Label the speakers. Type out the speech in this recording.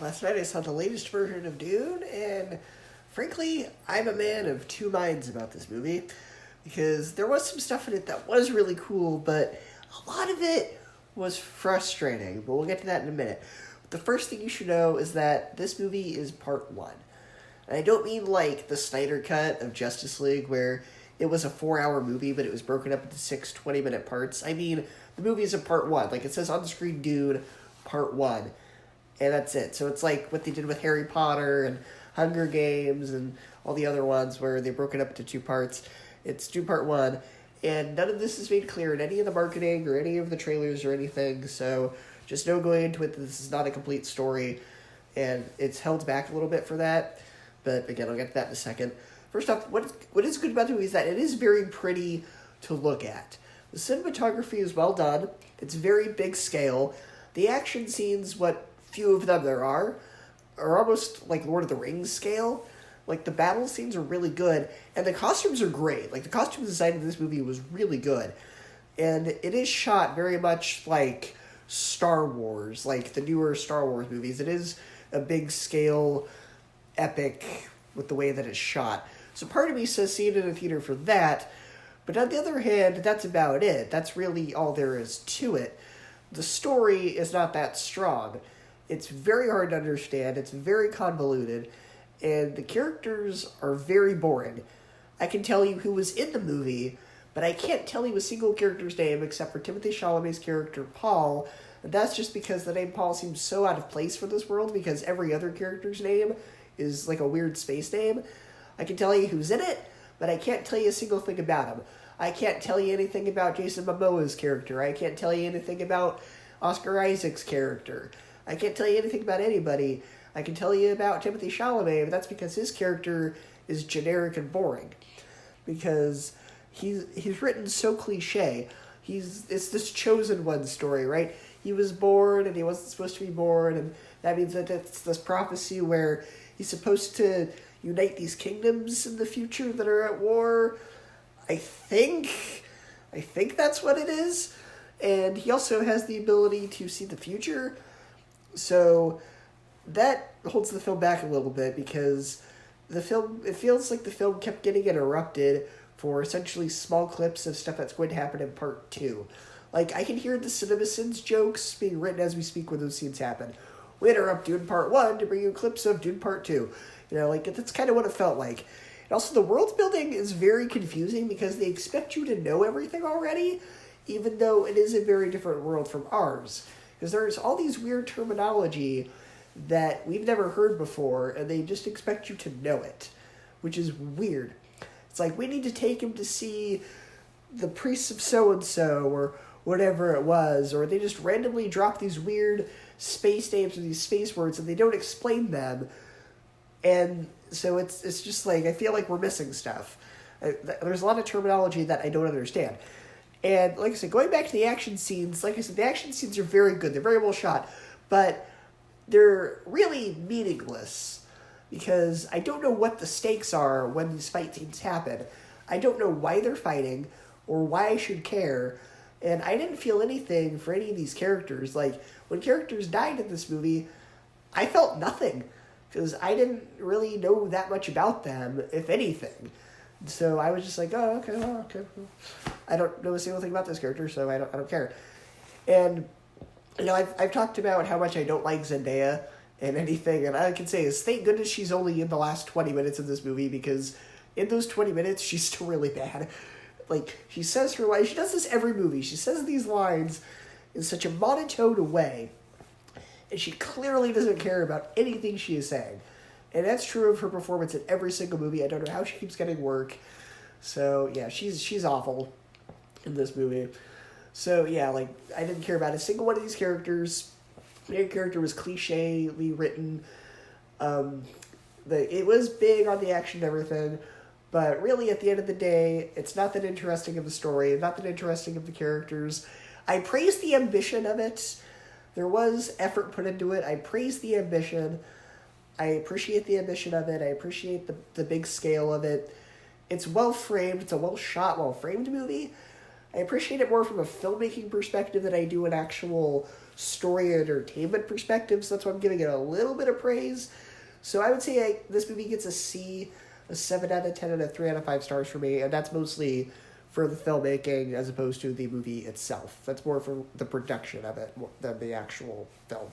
Speaker 1: Last night I saw the latest version of Dune, and frankly, I'm a man of two minds about this movie. Because there was some stuff in it that was really cool, but a lot of it was frustrating. But we'll get to that in a minute. But the first thing you should know is that this movie is part one. And I don't mean like the Snyder cut of Justice League, where it was a 4-hour movie, but it was broken up into 6 20-minute parts. I mean, the movie is a part one. Like, it says on the screen, Dune, part one. And that's it. So it's like what they did with Harry Potter and Hunger Games and all the other ones where they broke it up into 2 parts. It's Dune part one. And none of this is made clear in any of the marketing or any of the trailers or anything. So just know going into it that this is not a complete story. And it's held back a little bit for that. But again, I'll get to that in a second. First off, what is good about the movie is that it is very pretty to look at. The cinematography is well done. It's very big scale. The action scenes, what few of them there are almost like Lord of the Rings scale. Like, the battle scenes are really good, and the costumes are great. Like, the costume design in this movie was really good. And it is shot very much like Star Wars, like the newer Star Wars movies. It is a big scale epic with the way that it's shot. So part of me says see it in a theater for that, but on the other hand, that's about it. That's really all there is to it. The story is not that strong. It's very hard to understand, it's very convoluted, and the characters are very boring. I can tell you who was in the movie, but I can't tell you a single character's name except for Timothée Chalamet's character, Paul, and that's just because the name Paul seems so out of place for this world because every other character's name is like a weird space name. I can tell you who's in it, but I can't tell you a single thing about him. I can't tell you anything about Jason Momoa's character. I can't tell you anything about Oscar Isaac's character. I can't tell you anything about anybody. I can tell you about Timothée Chalamet, but that's because his character is generic and boring. Because he's written so cliche. It's this chosen one story, right? He was born and he wasn't supposed to be born, and that means that it's this prophecy where he's supposed to unite these kingdoms in the future that are at war. I think that's what it is. And he also has the ability to see the future. So that holds the film back a little bit because it feels like the film kept getting interrupted for essentially small clips of stuff that's going to happen in part 2. Like, I can hear the CinemaSins jokes being written as we speak when those scenes happen. We interrupt Dune part 1 to bring you clips of Dune part 2. You know, like, that's kind of what it felt like. And also, the world building is very confusing because they expect you to know everything already, even though it is a very different world from ours. Because there's all these weird terminology that we've never heard before, and they just expect you to know it, which is weird. It's like, we need to take him to see the priests of so-and-so, or whatever it was, or they just randomly drop these weird space names or these space words, and they don't explain them, and so it's just like, I feel like we're missing stuff. There's a lot of terminology that I don't understand. And like I said, going back to the action scenes, like I said, the action scenes are very good. They're very well shot. But they're really meaningless because I don't know what the stakes are when these fight scenes happen. I don't know why they're fighting or why I should care. And I didn't feel anything for any of these characters. Like, when characters died in this movie, I felt nothing because I didn't really know that much about them, if anything. So I was just like, oh, okay, well, okay. I don't know a single thing about this character, so I don't care. And, you know, I've talked about how much I don't like Zendaya and anything, and all I can say is thank goodness she's only in the last 20 minutes of this movie, because in those 20 minutes, she's still really bad. Like, she says her lines, she does this every movie, she says these lines in such a monotone way, and she clearly doesn't care about anything she is saying. And that's true of her performance in every single movie. I don't know how she keeps getting work. So, yeah, she's awful in this movie. So, yeah, like, I didn't care about a single one of these characters. Every character was cliche-ly written. It was big on the action and everything. But really, at the end of the day, it's not that interesting of a story. Not that interesting of the characters. I praise the ambition of it. There was effort put into it. I praise the ambition. I appreciate the ambition of it. I appreciate the big scale of it. It's well framed. It's a well shot, well framed movie. I appreciate it more from a filmmaking perspective than I do an actual story entertainment perspective, so that's why I'm giving it a little bit of praise. So I would say this movie gets a C, a 7 out of 10, and a 3 out of 5 stars for me, and that's mostly for the filmmaking as opposed to the movie itself. That's more for the production of it than the actual film.